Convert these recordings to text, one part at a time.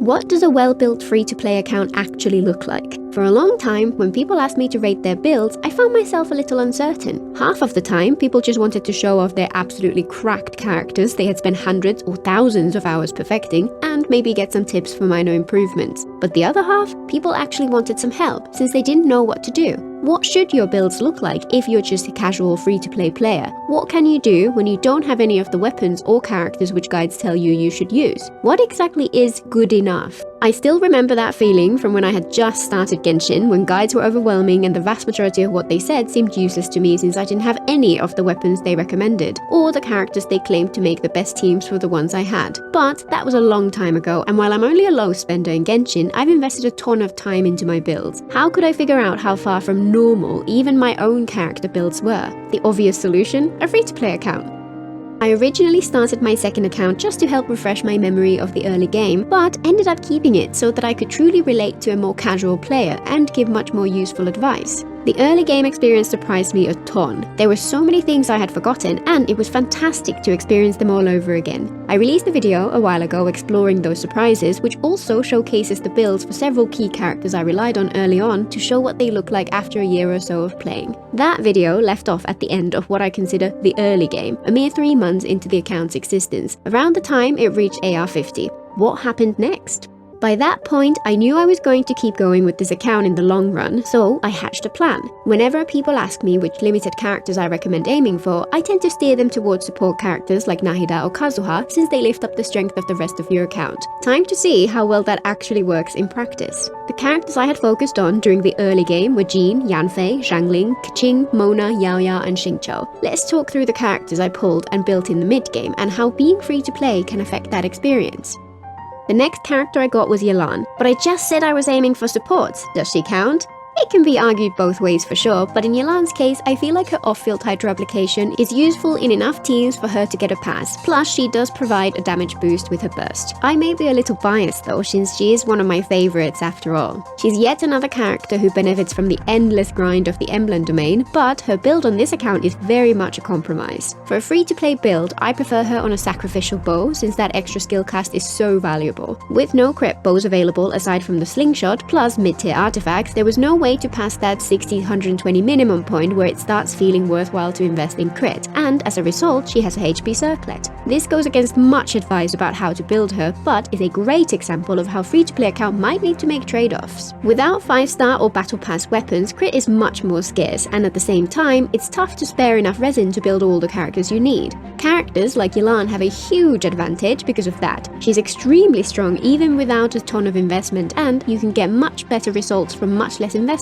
What does a well-built free-to-play account actually look like? For a long time, when people asked me to rate their builds, I found myself a little uncertain. Half of the time, people just wanted to show off their absolutely cracked characters they had spent hundreds or thousands of hours perfecting, and maybe get some tips for minor improvements. But the other half, people actually wanted some help, since they didn't know what to do. What should your builds look like if you're just a casual free-to-play player? What can you do when you don't have any of the weapons or characters which guides tell you should use? What exactly is good enough? I still remember that feeling from when I had just started Genshin, when guides were overwhelming and the vast majority of what they said seemed useless to me since I didn't have any of the weapons they recommended, or the characters they claimed to make the best teams for the ones I had. But that was a long time ago, and while I'm only a low spender in Genshin, I've invested a ton of time into my builds. How could I figure out how far from normal even my own character builds were? The obvious solution? A free-to-play account. I originally started my second account just to help refresh my memory of the early game, but ended up keeping it so that I could truly relate to a more casual player and give much more useful advice. The early game experience surprised me a ton. There were so many things I had forgotten, and it was fantastic to experience them all over again. I released a video a while ago exploring those surprises, which also showcases the builds for several key characters I relied on early on to show what they look like after a year or so of playing. That video left off at the end of what I consider the early game, a mere 3 months into the account's existence, around the time it reached AR 50. What happened next? By that point, I knew I was going to keep going with this account in the long run, so I hatched a plan. Whenever people ask me which limited characters I recommend aiming for, I tend to steer them towards support characters like Nahida or Kazuha, since they lift up the strength of the rest of your account. Time to see how well that actually works in practice. The characters I had focused on during the early game were Jean, Yanfei, Zhangling, Keqing, Mona, Yaoya, and Xingqiu. Let's talk through the characters I pulled and built in the mid-game, and how being free to play can affect that experience. The next character I got was Yelan, but I just said I was aiming for support. Does she count? It can be argued both ways for sure, but in Yelan's case, I feel like her off-field Hydra application is useful in enough teams for her to get a pass, plus she does provide a damage boost with her burst. I may be a little biased though, since she is one of my favorites after all. She's yet another character who benefits from the endless grind of the emblem domain, but her build on this account is very much a compromise. For a free-to-play build, I prefer her on a sacrificial bow, since that extra skill cast is so valuable. With no crit bows available aside from the slingshot, plus mid-tier artifacts, there was no way to pass that 60-120 minimum point where it starts feeling worthwhile to invest in crit, and as a result she has a HP circlet. This goes against much advice about how to build her, but is a great example of how free-to-play account might need to make trade-offs. Without 5-star or battle pass weapons, crit is much more scarce, and at the same time, it's tough to spare enough resin to build all the characters you need. Characters like Yelan have a huge advantage because of that. She's extremely strong even without a ton of investment, and you can get much better results from much less investment.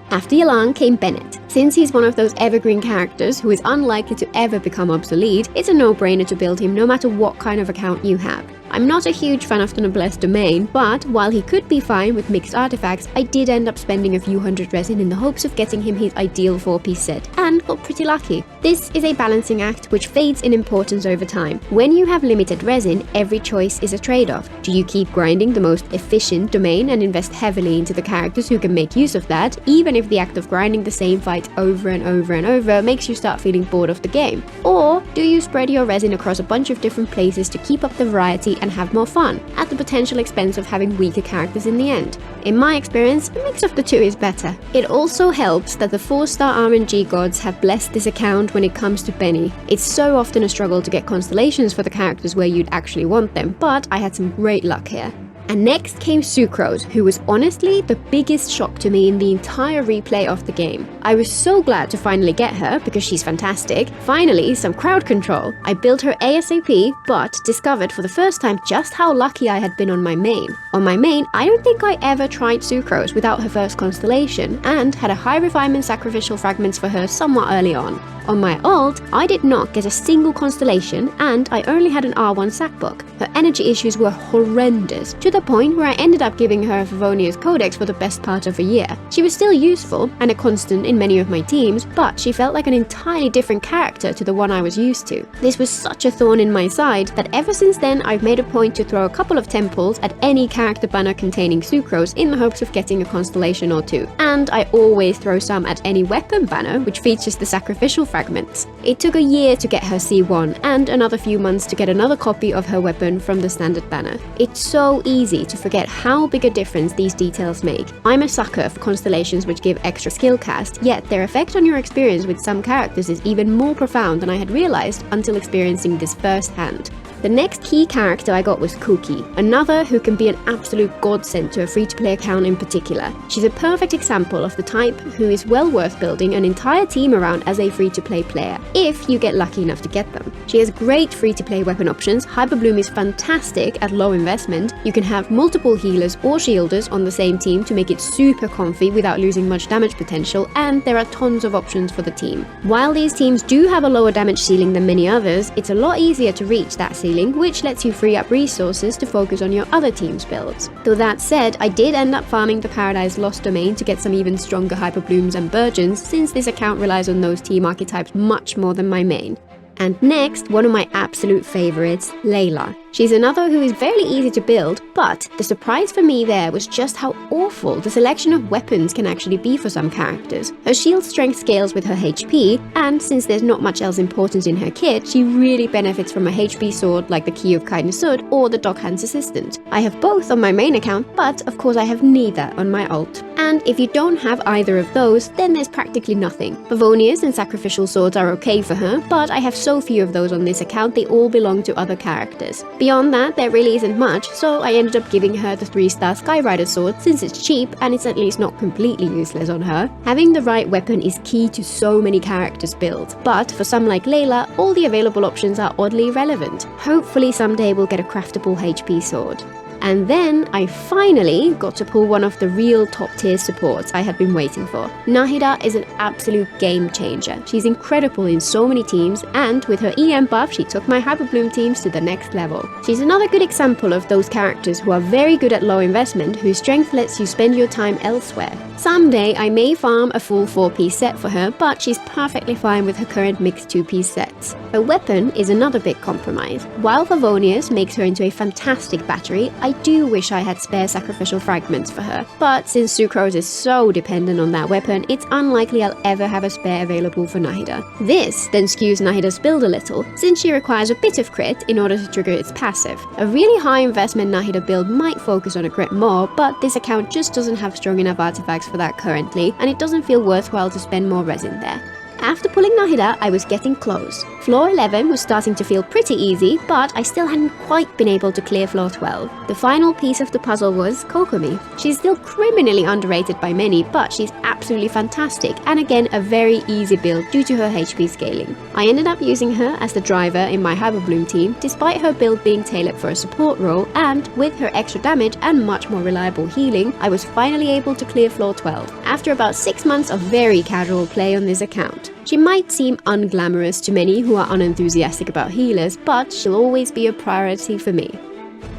After Yelan came Bennett. Since he's one of those evergreen characters who is unlikely to ever become obsolete, it's a no-brainer to build him no matter what kind of account you have. I'm not a huge fan of the Noblesse domain, but while he could be fine with mixed artifacts, I did end up spending a few hundred resin in the hopes of getting him his ideal 4-piece set, and got pretty lucky. This is a balancing act which fades in importance over time. When you have limited resin, every choice is a trade-off. Do you keep grinding the most efficient domain and invest heavily into the characters who can make use of that, even if the act of grinding the same fight over and over and over makes you start feeling bored of the game? Or do you spread your resin across a bunch of different places to keep up the variety and have more fun, at the potential expense of having weaker characters in the end? In my experience, a mix of the two is better. It also helps that the 4-star RNG gods have blessed this account when it comes to Bennett. It's so often a struggle to get constellations for the characters where you'd actually want them, but I had some great luck here. And next came Sucrose, who was honestly the biggest shock to me in the entire replay of the game. I was so glad to finally get her, because she's fantastic. Finally, some crowd control. I built her ASAP, but discovered for the first time just how lucky I had been on my main. On my main, I don't think I ever tried Sucrose without her first constellation, and had a high refinement sacrificial fragments for her somewhat early on. On my ult, I did not get a single constellation, and I only had an R1 sackbook. Her energy issues were horrendous, to the point where I ended up giving her a Favonius Codex for the best part of a year. She was still useful, and a constant in many of my teams, but she felt like an entirely different character to the one I was used to. This was such a thorn in my side that ever since then I've made a point to throw a couple of temples at any character character banner containing Sucrose in the hopes of getting a constellation or two. And I always throw some at any weapon banner which features the sacrificial fragments. It took a year to get her C1 and another few months to get another copy of her weapon from the standard banner. It's so easy to forget how big a difference these details make. I'm a sucker for constellations which give extra skill cast, yet their effect on your experience with some characters is even more profound than I had realized until experiencing this firsthand. The next key character I got was Kuki, another who can be an absolute godsend to a free-to-play account in particular. She's a perfect example of the type who is well worth building an entire team around as a free-to-play player, if you get lucky enough to get them. She has great free-to-play weapon options, Hyper Bloom is fantastic at low investment, you can have multiple healers or shielders on the same team to make it super comfy without losing much damage potential, and there are tons of options for the team. While these teams do have a lower damage ceiling than many others, it's a lot easier to reach that ceiling, which lets you free up resources to focus on your other team's builds. Though that said, I did end up farming the Paradise Lost domain to get some even stronger Hyper Blooms and Burgeons, since this account relies on those team archetypes much more than my main. And next, one of my absolute favorites, Layla. She's another who is fairly easy to build, but the surprise for me there was just how awful the selection of weapons can actually be for some characters. Her shield strength scales with her HP, and since there's not much else important in her kit, she really benefits from a HP sword like the Key of Kindness Hood or the Dockhand's Assistant. I have both on my main account, but of course I have neither on my alt. And if you don't have either of those, then there's practically nothing. Favonias and Sacrificial Swords are okay for her, but I have so few of those on this account they all belong to other characters. Beyond that, there really isn't much, so I ended up giving her the 3-star Skyrider sword since it's cheap and it's at least not completely useless on her. Having the right weapon is key to so many characters' builds, but for some like Layla, all the available options are oddly relevant. Hopefully someday we'll get a craftable HP sword. And then I finally got to pull one of the real top tier supports I had been waiting for. Nahida is an absolute game changer. She's incredible in so many teams, and with her EM buff she took my Hyper Bloom teams to the next level. She's another good example of those characters who are very good at low investment, whose strength lets you spend your time elsewhere. Someday I may farm a full 4-piece set for her, but she's perfectly fine with her current mixed 2-piece sets. Her weapon is another big compromise. While Favonius makes her into a fantastic battery, I do wish I had spare sacrificial fragments for her, but since Sucrose is so dependent on that weapon, it's unlikely I'll ever have a spare available for Nahida. This then skews Nahida's build a little, since she requires a bit of crit in order to trigger its passive. A really high investment Nahida build might focus on a crit more, but this account just doesn't have strong enough artifacts for that currently, and it doesn't feel worthwhile to spend more resin there. After pulling Nahida, I was getting close. Floor 11 was starting to feel pretty easy, but I still hadn't quite been able to clear floor 12. The final piece of the puzzle was Kokomi. She's still criminally underrated by many, but she's absolutely fantastic, and again a very easy build due to her HP scaling. I ended up using her as the driver in my Hyper Bloom team, despite her build being tailored for a support role, and with her extra damage and much more reliable healing, I was finally able to clear floor 12, after about 6 months of very casual play on this account. She might seem unglamorous to many who are unenthusiastic about healers, but she'll always be a priority for me.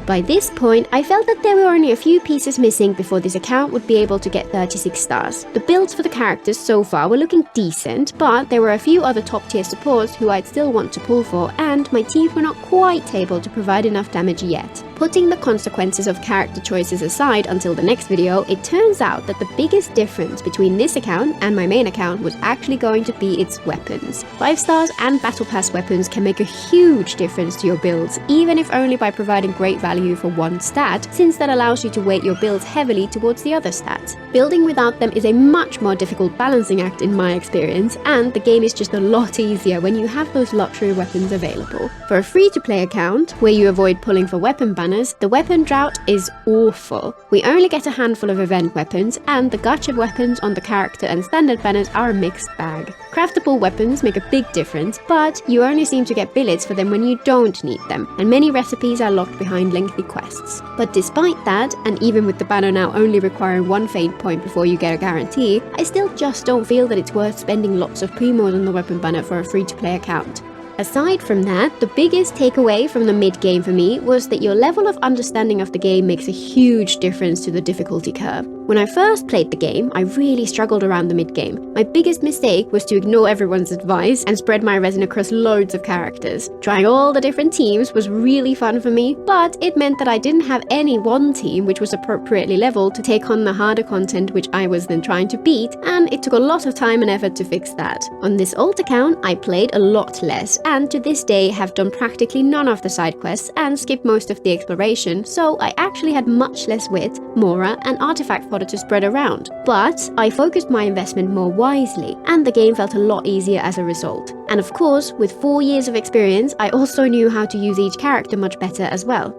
By this point, I felt that there were only a few pieces missing before this account would be able to get 36 stars. The builds for the characters so far were looking decent, but there were a few other top tier supports who I'd still want to pull for, and my team were not quite able to provide enough damage yet. Putting the consequences of character choices aside until the next video, it turns out that the biggest difference between this account and my main account was actually going to be its weapons. 5 stars and Battle Pass weapons can make a huge difference to your builds, even if only by providing great value for one stat, since that allows you to weight your builds heavily towards the other stats. Building without them is a much more difficult balancing act in my experience, and the game is just a lot easier when you have those luxury weapons available. For a free-to-play account, where you avoid pulling for weapon banners, the weapon drought is awful. We only get a handful of event weapons, and the gacha weapons on the character and standard banners are a mixed bag. Craftable weapons make a big difference, but you only seem to get billets for them when you don't need them, and many recipes are locked behind lengthy quests. But despite that, and even with the banner now only requiring 1 fate point before you get a guarantee, I still just don't feel that it's worth spending lots of primos on the weapon banner for a free-to-play account. Aside from that, the biggest takeaway from the mid-game for me was that your level of understanding of the game makes a huge difference to the difficulty curve. When I first played the game, I really struggled around the mid-game. My biggest mistake was to ignore everyone's advice and spread my resin across loads of characters. Trying all the different teams was really fun for me, but it meant that I didn't have any one team which was appropriately leveled to take on the harder content which I was then trying to beat, and it took a lot of time and effort to fix that. On this old account, I played a lot less, and to this day have done practically none of the side quests and skipped most of the exploration, so I actually had much less wit, mora, and artifact fodder to spread around. But I focused my investment more wisely, and the game felt a lot easier as a result. And of course, with 4 years of experience, I also knew how to use each character much better as well.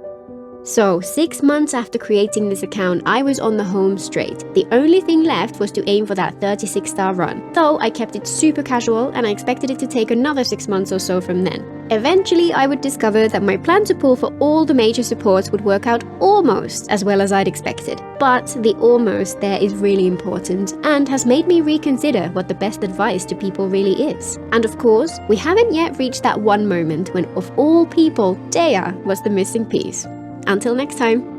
So, 6 months after creating this account, I was on the home straight. The only thing left was to aim for that 36-star run, though I kept it super casual and I expected it to take another 6 months or so from then. Eventually, I would discover that my plan to pull for all the major supports would work out almost as well as I'd expected. But the almost there is really important and has made me reconsider what the best advice to people really is. And of course, we haven't yet reached that one moment when, of all people, Dea was the missing piece. Until next time.